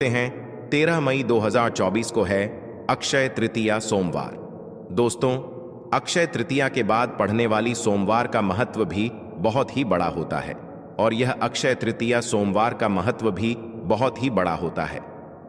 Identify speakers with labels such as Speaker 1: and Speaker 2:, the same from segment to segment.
Speaker 1: हैं 13 मई 2024 को है अक्षय तृतीया सोमवार। दोस्तों, अक्षय तृतीया के बाद पढ़ने वाली सोमवार का महत्व भी बहुत ही बड़ा होता है और यह अक्षय तृतीया सोमवार का महत्व भी बहुत ही बड़ा होता है।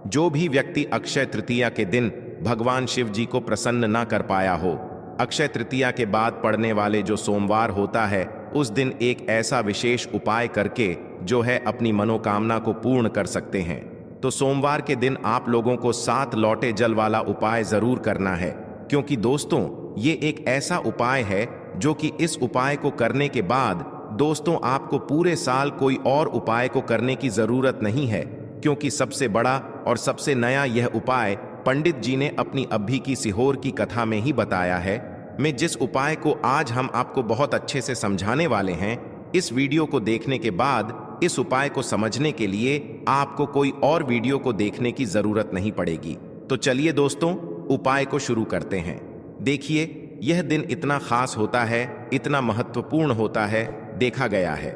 Speaker 1: जो भी व्यक्ति अक्षय तृतीया के दिन भगवान शिव जी को प्रसन्न ना कर पाया हो, अक्षय तृतीया के बाद पड़ने वाले जो सोमवार होता है उस दिन एक ऐसा विशेष उपाय करके जो है अपनी मनोकामना को पूर्ण कर सकते हैं। तो सोमवार के दिन आप लोगों को 7 लौटे जल वाला उपाय जरूर करना है, क्योंकि दोस्तों ये एक ऐसा उपाय है जो कि इस उपाय को करने के बाद दोस्तों आपको पूरे साल कोई और उपाय को करने की जरूरत नहीं है, क्योंकि सबसे बड़ा और सबसे नया यह उपाय पंडित जी ने अपनी अभी की सीहोर की कथा में ही बताया है। मैं जिस उपाय को आज हम आपको बहुत अच्छे से समझाने वाले हैं, इस वीडियो को देखने के बाद इस उपाय को समझने के लिए आपको कोई और वीडियो को देखने की जरूरत नहीं पड़ेगी। तो चलिए दोस्तों, उपाय को शुरू करते हैं। देखिए, यह दिन इतना खास होता है, इतना महत्वपूर्ण होता है। देखा गया है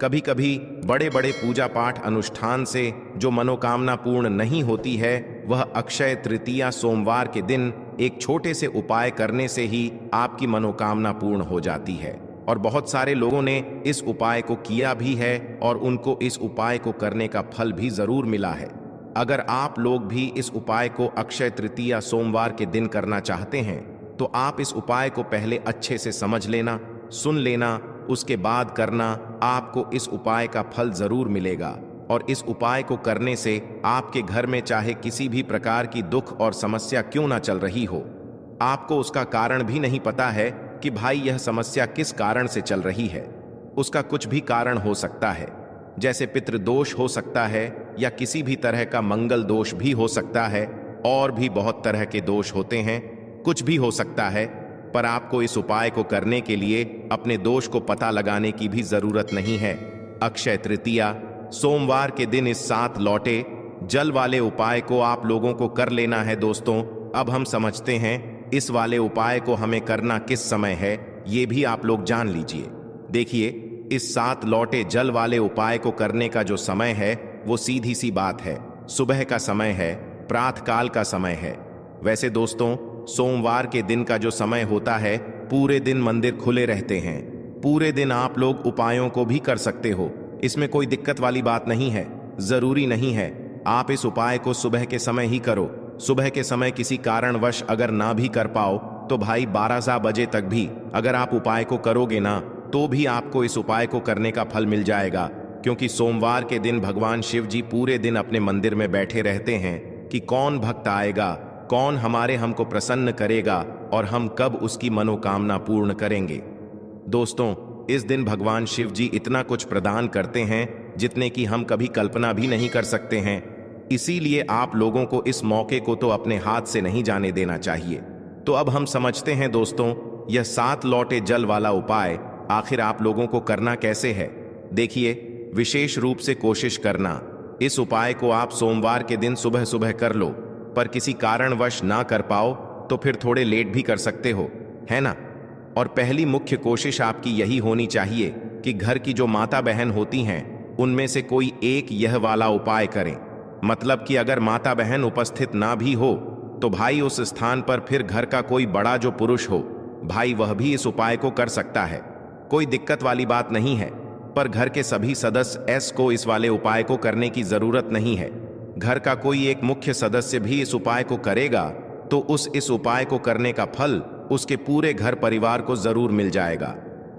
Speaker 1: कभी कभी बड़े बड़े पूजा पाठ अनुष्ठान से जो मनोकामना पूर्ण नहीं होती है, वह अक्षय तृतीया सोमवार के दिन एक छोटे से उपाय करने से ही आपकी मनोकामना पूर्ण हो जाती है। और बहुत सारे लोगों ने इस उपाय को किया भी है और उनको इस उपाय को करने का फल भी जरूर मिला है। अगर आप लोग भी इस उपाय को अक्षय तृतीया सोमवार के दिन करना चाहते हैं तो आप इस उपाय को पहले अच्छे से समझ लेना, सुन लेना, उसके बाद करना। आपको इस उपाय का फल जरूर मिलेगा और इस उपाय को करने से आपके घर में चाहे किसी भी प्रकार की दुख और समस्या क्यों ना चल रही हो, आपको उसका कारण भी नहीं पता है कि भाई यह समस्या किस कारण से चल रही है। उसका कुछ भी कारण हो सकता है, जैसे पितृदोष हो सकता है या किसी भी तरह का मंगल दोष भी हो सकता है, और भी बहुत तरह के दोष होते हैं, कुछ भी हो सकता है। पर आपको इस उपाय को करने के लिए अपने दोष को पता लगाने की भी जरूरत नहीं है। अक्षय तृतीया सोमवार के दिन इस 7 लौटे जल वाले उपाय को आप लोगों को कर लेना है। दोस्तों, अब हम समझते हैं इस वाले उपाय को हमें करना किस समय है, ये भी आप लोग जान लीजिए। देखिए, इस 7 लौटे जल वाले उपाय को करने का जो समय है वो सीधी सी बात है, सुबह का समय है, प्रातः काल का समय है। वैसे दोस्तों, सोमवार के दिन का जो समय होता है, पूरे दिन मंदिर खुले रहते हैं, पूरे दिन आप लोग उपायों को भी कर सकते हो, इसमें कोई दिक्कत वाली बात नहीं है। जरूरी नहीं है आप इस उपाय को सुबह के समय ही करो। सुबह के समय किसी कारणवश अगर ना भी कर पाओ तो भाई 12 बजे तक भी अगर आप उपाय को करोगे ना, तो भी आपको इस उपाय को करने का फल मिल जाएगा, क्योंकि सोमवार के दिन भगवान शिव जी पूरे दिन अपने मंदिर में बैठे रहते हैं कि कौन भक्त आएगा, कौन हमको प्रसन्न करेगा और हम कब उसकी मनोकामना पूर्ण करेंगे। दोस्तों, इस दिन भगवान शिव जी इतना कुछ प्रदान करते हैं जितने की हम कभी कल्पना भी नहीं कर सकते हैं। इसीलिए आप लोगों को इस मौके को तो अपने हाथ से नहीं जाने देना चाहिए। तो अब हम समझते हैं दोस्तों, यह 7 लौटे जल वाला उपाय आखिर आप लोगों को करना कैसे है। देखिए, विशेष रूप से कोशिश करना इस उपाय को आप सोमवार के दिन सुबह सुबह कर लो, पर किसी कारणवश ना कर पाओ तो फिर थोड़े लेट भी कर सकते हो, है ना। और पहली मुख्य कोशिश आपकी यही होनी चाहिए कि घर की जो माता बहन होती हैं उनमें से कोई एक यह वाला उपाय करें। मतलब कि अगर माता बहन उपस्थित ना भी हो तो भाई उस स्थान पर फिर घर का कोई बड़ा जो पुरुष हो, भाई वह भी इस उपाय को कर सकता है, कोई दिक्कत वाली बात नहीं है। पर घर के सभी सदस्य को इस वाले उपाय को करने की जरूरत नहीं है। घर का कोई एक मुख्य सदस्य भी इस उपाय को करेगा तो इस उपाय को करने का फल उसके पूरे घर परिवार को जरूर मिल जाएगा।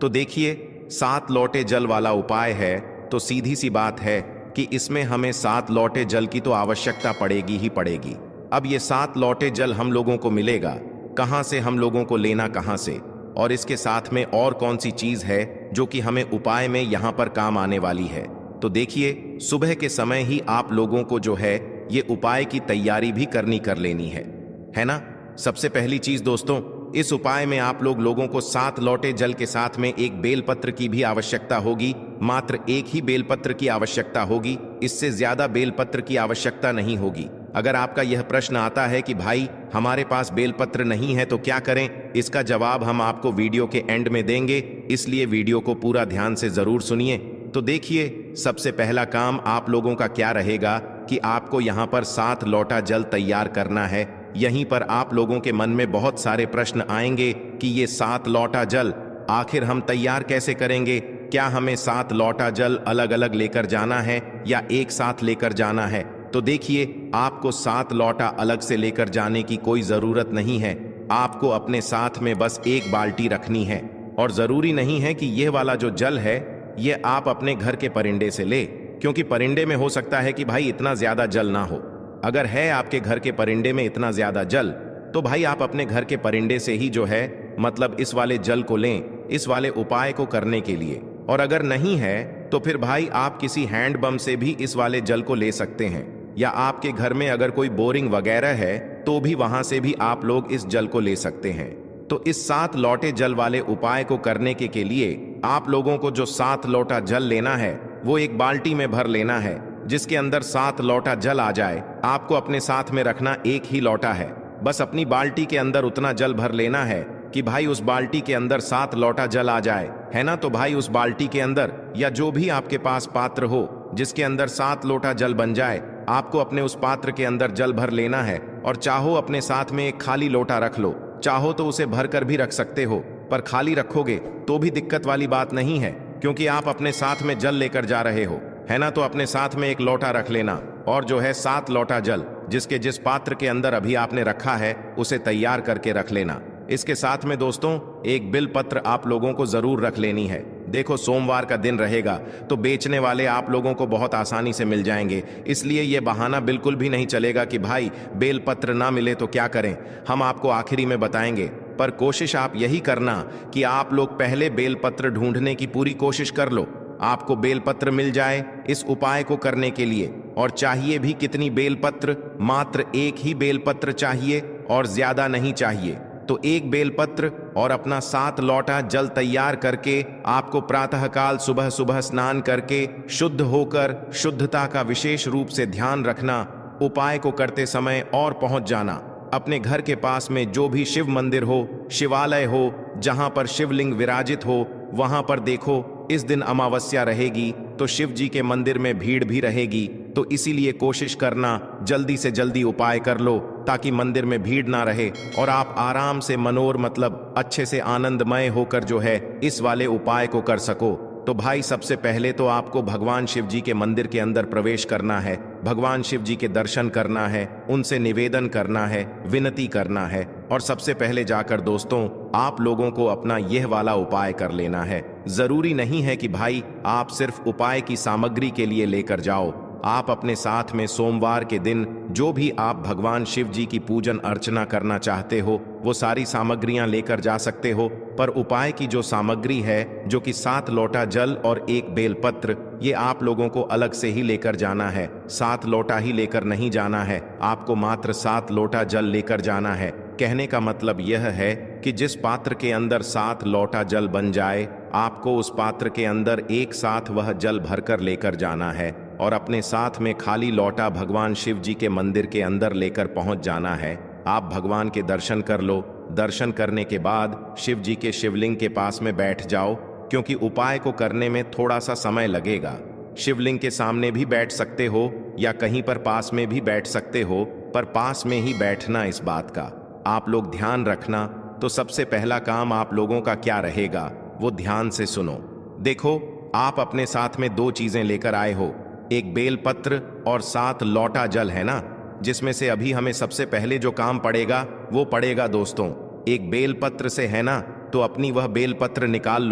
Speaker 1: तो देखिए, 7 लौटे जल वाला उपाय है तो सीधी सी बात है कि इसमें हमें 7 लौटे जल की तो आवश्यकता पड़ेगी ही पड़ेगी। अब ये 7 लौटे जल हम लोगों को मिलेगा कहाँ से, हम लोगों को लेना कहाँ से, और इसके साथ में और कौन सी चीज है जो कि हमें उपाय में यहाँ पर काम आने वाली है। तो देखिए, सुबह के समय ही आप लोगों को जो है ये उपाय की तैयारी भी कर लेनी है ना। सबसे पहली चीज दोस्तों, इस उपाय में आप लोगों को 7 लौटे जल के साथ में एक बेलपत्र की भी आवश्यकता होगी। मात्र एक ही बेलपत्र की आवश्यकता होगी, इससे ज्यादा बेलपत्र की आवश्यकता नहीं होगी। अगर आपका यह प्रश्न आता है कि भाई हमारे पास बेलपत्र नहीं है तो क्या करें, इसका जवाब हम आपको वीडियो के एंड में देंगे, इसलिए वीडियो को पूरा ध्यान से जरूर सुनिए। तो देखिए, सबसे पहला काम आप लोगों का क्या रहेगा कि आपको यहाँ पर 7 लोटा जल तैयार करना है। यहीं पर आप लोगों के मन में बहुत सारे प्रश्न आएंगे कि ये 7 लोटा जल आखिर हम तैयार कैसे करेंगे? क्या हमें 7 लोटा जल अलग अलग लेकर जाना है या एक साथ लेकर जाना है? तो देखिए, आपको 7 लोटा अलग से लेकर जाने की कोई ज़रूरत नहीं है। आपको अपने साथ में बस एक बाल्टी रखनी है और ज़रूरी नहीं है कि यह वाला जो जल है ये आप अपने घर के परिंदे से ले, क्योंकि परिंदे में हो सकता है कि भाई इतना ज़्यादा जल ना हो। अगर है आपके घर के परिंदे में इतना ज़्यादा जल, तो भाई आप अपने घर के परिंदे से ही जो है मतलब इस वाले जल को लें, इस वाले उपाय को करने के लिए। और अगर नहीं है तो फिर भाई आप किसी हैंडपंप से भी इस वाले जल को ले सकते हैं, या आपके घर में अगर कोई बोरिंग वगैरह है तो भी वहां से भी आप लोग इस जल को ले सकते हैं। तो इस 7 लोटे जल वाले उपाय को करने के लिए आप लोगों को जो 7 लोटा जल लेना है वो एक बाल्टी में भर लेना है, जिसके अंदर 7 लोटा जल आ जाए। आपको अपने साथ में रखना एक ही लोटा है, बस अपनी बाल्टी के अंदर उतना जल भर लेना है कि भाई उस बाल्टी के अंदर 7 लोटा जल आ जाए, है ना। तो भाई उस बाल्टी के अंदर या जो भी आपके पास पात्र हो जिसके अंदर 7 लोटा जल बन जाए, आपको अपने उस पात्र के अंदर जल भर लेना है। और चाहो अपने साथ में एक खाली लोटा रख लो, चाहो तो उसे भर कर भी रख सकते हो, पर खाली रखोगे तो भी दिक्कत वाली बात नहीं है, क्योंकि आप अपने साथ में जल लेकर जा रहे हो, है ना। तो अपने साथ में एक लोटा रख लेना और जो है 7 लोटा जल जिसके जिस पात्र के अंदर अभी आपने रखा है उसे तैयार करके रख लेना। इसके साथ में दोस्तों एक बिल पत्र आप लोगों को जरूर रख लेनी है। देखो, सोमवार का दिन रहेगा तो बेचने वाले आप लोगों को बहुत आसानी से मिल जाएंगे, इसलिए ये बहाना बिल्कुल भी नहीं चलेगा कि भाई बेल पत्र ना मिले तो क्या करें। हम आपको आखिरी में बताएंगे, पर कोशिश आप यही करना कि आप लोग पहले बेल पत्र ढूंढने की पूरी कोशिश कर लो, आपको बेल पत्र मिल जाए इस उपाय को करने के लिए। और चाहिए भी कितनी बेल पत्र? मात्र एक ही बेल पत्र चाहिए और ज्यादा नहीं चाहिए। तो एक बेलपत्र और अपना 7 लोटा जल तैयार करके आपको प्रातःकाल सुबह सुबह स्नान करके शुद्ध होकर शुद्धता का विशेष रूप से ध्यान रखना, उपाय को करते समय और पहुंच जाना अपने घर के पास में जो भी शिव मंदिर हो, शिवालय हो, जहां पर शिवलिंग विराजित हो, वहां पर देखो इस दिन अमावस्या रहेगी तो शिव जी के मंदिर में भीड़ भी रहेगी। तो इसीलिए कोशिश करना जल्दी से जल्दी उपाय कर लो ताकि मंदिर में भीड़ ना रहे और आप आराम से मनोर मतलब अच्छे से आनंदमय होकर जो है इस वाले उपाय को कर सको। तो भाई सबसे पहले तो आपको भगवान शिव जी के मंदिर के अंदर प्रवेश करना है, भगवान शिव जी के दर्शन करना है, उनसे निवेदन करना है, विनती करना है और सबसे पहले जाकर दोस्तों आप लोगों को अपना यह वाला उपाय कर लेना है। जरूरी नहीं है कि भाई आप सिर्फ उपाय की सामग्री के लिए लेकर जाओ, आप अपने साथ में सोमवार के दिन जो भी आप भगवान शिव जी की पूजन अर्चना करना चाहते हो वो सारी सामग्रियां लेकर जा सकते हो। पर उपाय की जो सामग्री है जो कि 7 लोटा जल और एक बेलपत्र, ये आप लोगों को अलग से ही लेकर जाना है। 7 लोटा ही लेकर नहीं जाना है, आपको मात्र 7 लोटा जल लेकर जाना है। कहने का मतलब यह है कि जिस पात्र के अंदर 7 लोटा जल बन जाए, आपको उस पात्र के अंदर एक साथ वह जल भरकर लेकर जाना है और अपने साथ में खाली लोटा भगवान शिव जी के मंदिर के अंदर लेकर पहुंच जाना है। आप भगवान के दर्शन कर लो, दर्शन करने के बाद शिव जी के शिवलिंग के पास में बैठ जाओ, क्योंकि उपाय को करने में थोड़ा सा समय लगेगा। शिवलिंग के सामने भी बैठ सकते हो या कहीं पर पास में भी बैठ सकते हो, पर पास में ही बैठना इस बात का आप लोग ध्यान रखना। तो सबसे पहला काम आप लोगों का क्या रहेगा वो ध्यान से सुनो। देखो, आप अपने साथ में 2 चीजें लेकर आए हो, एक बेलपत्र और 7 लोटा जल, है ना, जिसमें से अभी हमें सबसे पहले जो काम पड़ेगा वो पड़ेगा दोस्तों एक बेलपत्र से, है ना। तो अपनी वह बेलपत्र निकाल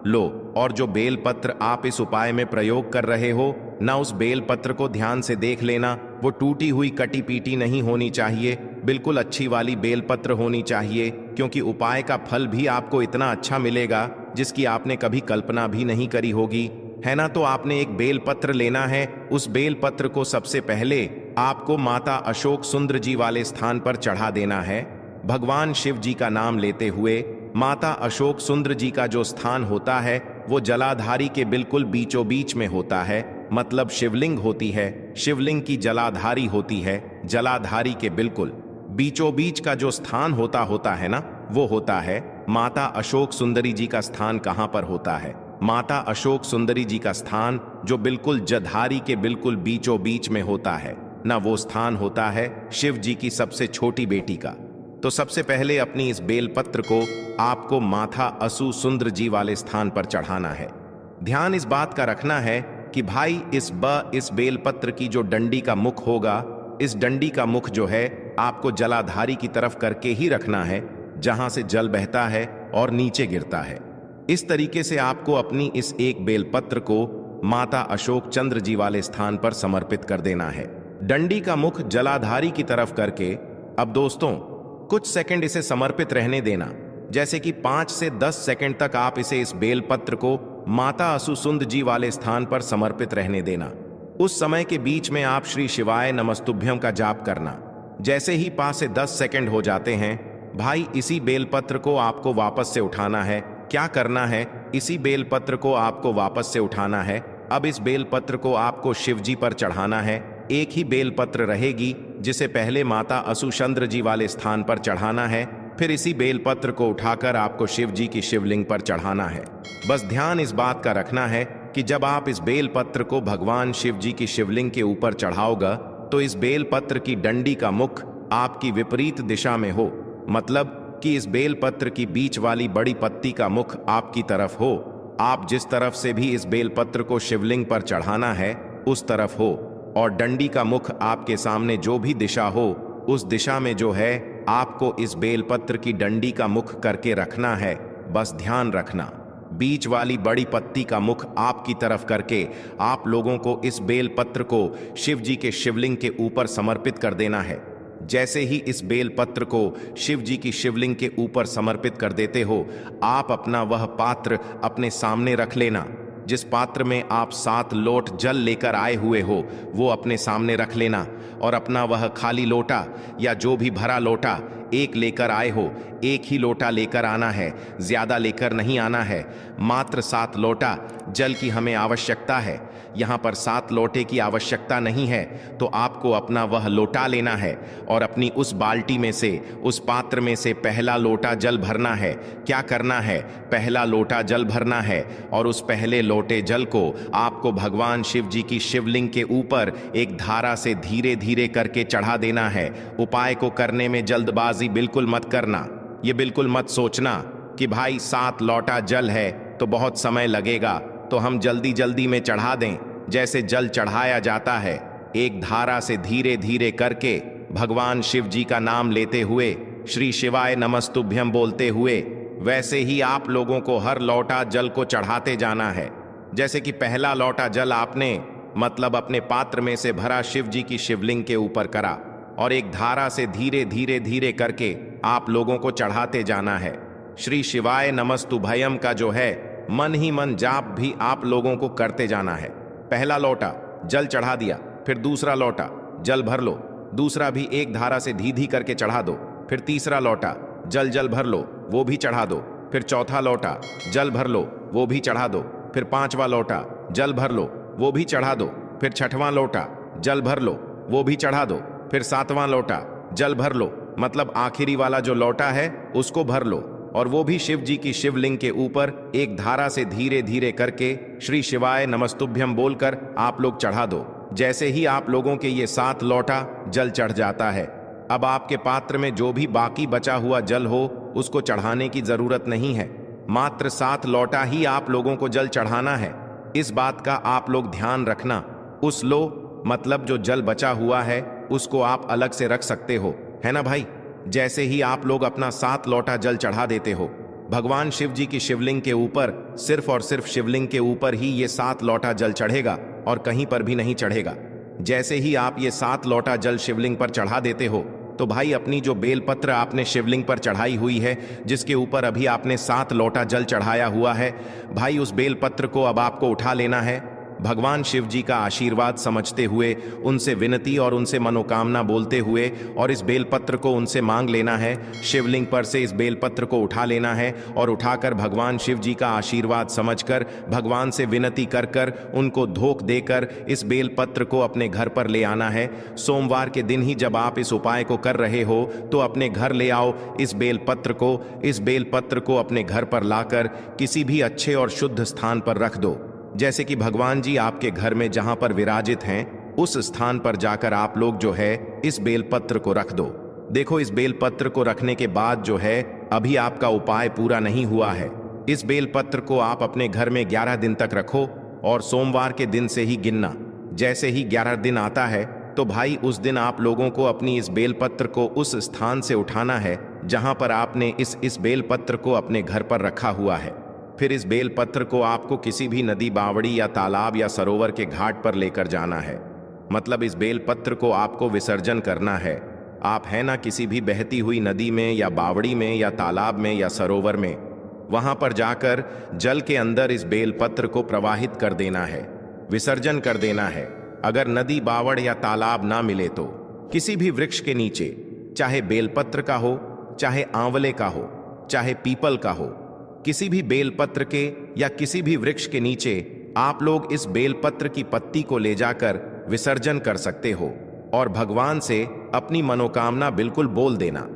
Speaker 1: लो और जो बेलपत्र आप इस उपाय में प्रयोग कर रहे हो ना, उस बेलपत्र को ध्यान से देख लेना, वो टूटी हुई कटी पीटी नहीं होनी चाहिए, बिल्कुल अच्छी वाली बेलपत्र होनी चाहिए, क्योंकि उपाय का फल भी आपको इतना अच्छा मिलेगा जिसकी आपने कभी कल्पना भी नहीं करी होगी, है ना। तो आपने एक बेलपत्र लेना है, उस बेलपत्र को सबसे पहले आपको माता अशोक सुंदर जी वाले स्थान पर चढ़ा देना है। भगवान शिव जी का नाम लेते हुए माता अशोक सुंदर जी का जो स्थान होता है वो जलाधारी के बिल्कुल बीचों बीच में होता है, मतलब शिवलिंग होती है, शिवलिंग की जलाधारी होती है, जलाधारी के बिल्कुल बीचों बीच का जो स्थान होता है ना, वो होता है माता अशोक सुंदरी जी का स्थान। कहाँ पर होता है? माता अशोक सुंदरी जी का स्थान जो बिल्कुल जधारी के बिल्कुल बीचों बीच में होता है। ना वो स्थान होता है शिव जी की सबसे छोटी बेटी का। तो सबसे पहले अपनी इस बेलपत्र को आपको माथा असु सुंदर जी वाले स्थान पर चढ़ाना है। ध्यान इस बात का रखना है कि भाई इस बेलपत्र की जो डंडी का मुख होगा, इस डंडी का मुख जो है आपको जलाधारी की तरफ करके ही रखना है, जहां से जल बहता है और नीचे गिरता है। इस तरीके से आपको अपनी इस एक बेलपत्र को माता अशोक चंद्र जी वाले स्थान पर समर्पित कर देना है, डंडी का मुख जलाधारी की तरफ करके। अब दोस्तों कुछ सेकंड इसे समर्पित रहने देना, जैसे कि 5 से 10 सेकंड तक आप इसे इस बेलपत्र को माता असुसुंद जी वाले स्थान पर समर्पित रहने देना। उस समय के बीच में आप श्री शिवाय नमस्तुभ्यम का जाप करना। जैसे ही 5 से 10 सेकंड हो जाते हैं, भाई इसी बेलपत्र को आपको वापस से उठाना है। क्या करना है, इसी बेलपत्र को आपको वापस से उठाना है। अब इस बेलपत्र को आपको शिव जी पर चढ़ाना है। एक ही बेलपत्र रहेगी जिसे पहले माता असुचंद्र जी वाले स्थान पर चढ़ाना है, फिर इसी बेलपत्र को उठाकर आपको शिव जी की शिवलिंग पर चढ़ाना है। बस ध्यान इस बात का रखना है कि जब आप इस बेलपत्र को भगवान शिव जी की शिवलिंग के ऊपर चढ़ाओगा तो इस बेलपत्र की डंडी का मुख आपकी विपरीत दिशा में हो, मतलब कि इस बेलपत्र की बीच वाली बड़ी पत्ती का मुख आपकी तरफ हो। आप जिस तरफ से भी इस बेलपत्र को शिवलिंग पर चढ़ाना है उस तरफ हो, और डंडी का मुख आपके सामने जो भी दिशा हो उस दिशा में जो है आपको इस बेलपत्र की डंडी का मुख करके रखना है। बस ध्यान रखना, बीच वाली बड़ी पत्ती का मुख आपकी तरफ करके आप लोगों को इस बेलपत्र को शिव जी के शिवलिंग के ऊपर समर्पित कर देना है। जैसे ही इस बेलपत्र को शिव जी की शिवलिंग के ऊपर समर्पित कर देते हो, आप अपना वह पात्र अपने सामने रख लेना। जिस पात्र में आप 7 लोट जल लेकर आए हुए हो वो अपने सामने रख लेना, और अपना वह खाली लोटा या जो भी भरा लोटा एक लेकर आए हो, एक ही लोटा लेकर आना है, ज्यादा लेकर नहीं आना है। मात्र 7 लोटा जल की हमें आवश्यकता है, यहाँ पर 7 लोटे की आवश्यकता नहीं है। तो आपको अपना वह लोटा लेना है और अपनी उस बाल्टी में से, उस पात्र में से पहला लोटा जल भरना है। क्या करना है, पहला लोटा जल भरना है और उस पहले लोटे जल को आपको भगवान शिव जी की शिवलिंग के ऊपर एक धारा से धीरे धीरे करके चढ़ा देना है। उपाय को करने में जल्दबाजी बिल्कुल मत करना। ये बिल्कुल मत सोचना कि भाई 7 लोटा जल है तो बहुत समय लगेगा तो हम जल्दी जल्दी में चढ़ा दें। जैसे जल चढ़ाया जाता है एक धारा से धीरे धीरे करके भगवान शिव जी का नाम लेते हुए, श्री शिवाय नमस्तुभ्यम बोलते हुए, वैसे ही आप लोगों को हर लोटा जल को चढ़ाते जाना है। जैसे कि पहला लोटा जल आपने मतलब अपने पात्र में से भरा शिव जी की शिवलिंग के ऊपर करा और एक धारा से धीरे धीरे धीरे करके आप लोगों को चढ़ाते जाना है। श्री शिवाय नमस्तुभयम का जो है मन ही मन जाप भी आप लोगों को करते जाना है। पहला लोटा जल चढ़ा दिया, फिर दूसरा लोटा जल भर लो, दूसरा भी एक धारा से धीधी करके चढ़ा दो, फिर तीसरा लोटा जल भर लो, वो भी चढ़ा दो, फिर चौथा लोटा जल भर लो, वो भी चढ़ा दो, फिर 5वां लोटा जल भर लो, वो भी चढ़ा दो, फिर 6वां लोटा जल भर लो, वो भी चढ़ा दो, फिर 7वां लोटा जल भर लो, मतलब आखिरी वाला जो लोटा है उसको भर लो, और वो भी शिव जी की शिवलिंग के ऊपर एक धारा से धीरे धीरे करके श्री शिवाय नमस्तुभ्यम बोलकर आप लोग चढ़ा दो। जैसे ही आप लोगों के ये 7 लोटा जल चढ़ जाता है, अब आपके पात्र में जो भी बाकी बचा हुआ जल हो उसको चढ़ाने की जरूरत नहीं है। मात्र 7 लोटा ही आप लोगों को जल चढ़ाना है। इस बात का आप लोग ध्यान रखना। उस मतलब जो जल बचा हुआ है उसको आप अलग से रख सकते हो, है ना भाई। जैसे ही आप लोग अपना 7 लोटा जल चढ़ा देते हो, भगवान शिव जी की शिवलिंग के ऊपर सिर्फ और सिर्फ शिवलिंग के ऊपर ही ये 7 लोटा जल चढ़ेगा और कहीं पर भी नहीं चढ़ेगा। जैसे ही आप ये 7 लोटा जल शिवलिंग पर चढ़ा देते हो तो भाई अपनी जो बेलपत्र आपने शिवलिंग पर चढ़ाई हुई है, जिसके ऊपर अभी आपने 7 लोटा जल चढ़ाया हुआ है, भाई उस बेलपत्र को अब आपको उठा लेना है। भगवान शिव जी का आशीर्वाद समझते हुए, उनसे विनती और उनसे मनोकामना बोलते हुए, और इस बेलपत्र को उनसे मांग लेना है। शिवलिंग पर से इस बेलपत्र को उठा लेना है और उठाकर भगवान शिव जी का आशीर्वाद समझकर, भगवान से विनती कर कर, उनको धोख देकर इस बेलपत्र को अपने घर पर ले आना है। सोमवार के दिन ही जब आप इस उपाय को कर रहे हो तो अपने घर ले आओ इस बेलपत्र को। इस बेलपत्र को अपने घर पर लाकर किसी भी अच्छे और शुद्ध स्थान पर रख दो। जैसे कि भगवान जी आपके घर में जहां पर विराजित हैं उस स्थान पर जाकर आप लोग जो है इस बेलपत्र को रख दो। देखो, इस बेलपत्र को रखने के बाद जो है अभी आपका उपाय पूरा नहीं हुआ है। इस बेलपत्र को आप अपने घर में 11 दिन तक रखो और सोमवार के दिन से ही गिनना। जैसे ही 11 दिन आता है तो भाई उस दिन आप लोगों को अपनी इस बेलपत्र को उस स्थान से उठाना है जहां पर आपने इस बेलपत्र को अपने घर पर रखा हुआ है। फिर इस बेलपत्र को आपको किसी भी नदी, बावड़ी या तालाब या सरोवर के घाट पर लेकर जाना है। मतलब इस बेलपत्र को आपको विसर्जन करना है। आप है ना किसी भी बहती हुई नदी में या बावड़ी में या तालाब में या सरोवर में, वहां पर जाकर जल के अंदर इस बेलपत्र को प्रवाहित कर देना है, विसर्जन कर देना है। अगर नदी, बावड़ या तालाब ना मिले तो किसी भी वृक्ष के नीचे, चाहे बेलपत्र का हो, चाहे आंवले का हो, चाहे पीपल का हो, किसी भी बेलपत्र के या किसी भी वृक्ष के नीचे आप लोग इस बेलपत्र की पत्ती को ले जाकर विसर्जन कर सकते हो और भगवान से अपनी मनोकामना बिल्कुल बोल देना।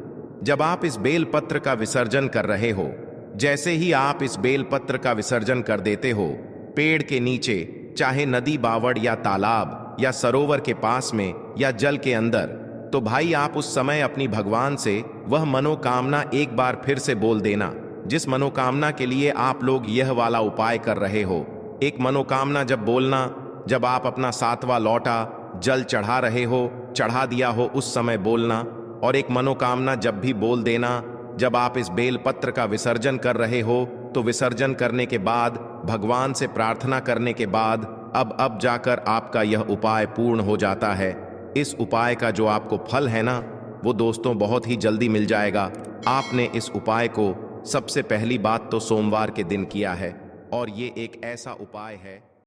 Speaker 1: जब आप इस बेलपत्र का विसर्जन कर रहे हो, जैसे ही आप इस बेलपत्र का विसर्जन कर देते हो पेड़ के नीचे, चाहे नदी, बावड़ या तालाब या सरोवर के पास में या जल के अंदर, तो भाई आप उस समय अपनी भगवान से वह मनोकामना एक बार फिर से बोल देना, जिस मनोकामना के लिए आप लोग यह वाला उपाय कर रहे हो। एक मनोकामना जब बोलना, जब आप अपना 7वां लौटा जल चढ़ा रहे हो, चढ़ा दिया हो, उस समय बोलना। और एक मनोकामना जब भी बोल देना जब आप इस बेलपत्र का विसर्जन कर रहे हो, तो विसर्जन करने के बाद भगवान से प्रार्थना करने के बाद अब जाकर आपका यह उपाय पूर्ण हो जाता है। इस उपाय का जो आपको फल है ना, वो दोस्तों बहुत ही जल्दी मिल जाएगा। आपने इस उपाय को सबसे पहली बात तो सोमवार के दिन किया है और ये एक ऐसा उपाय है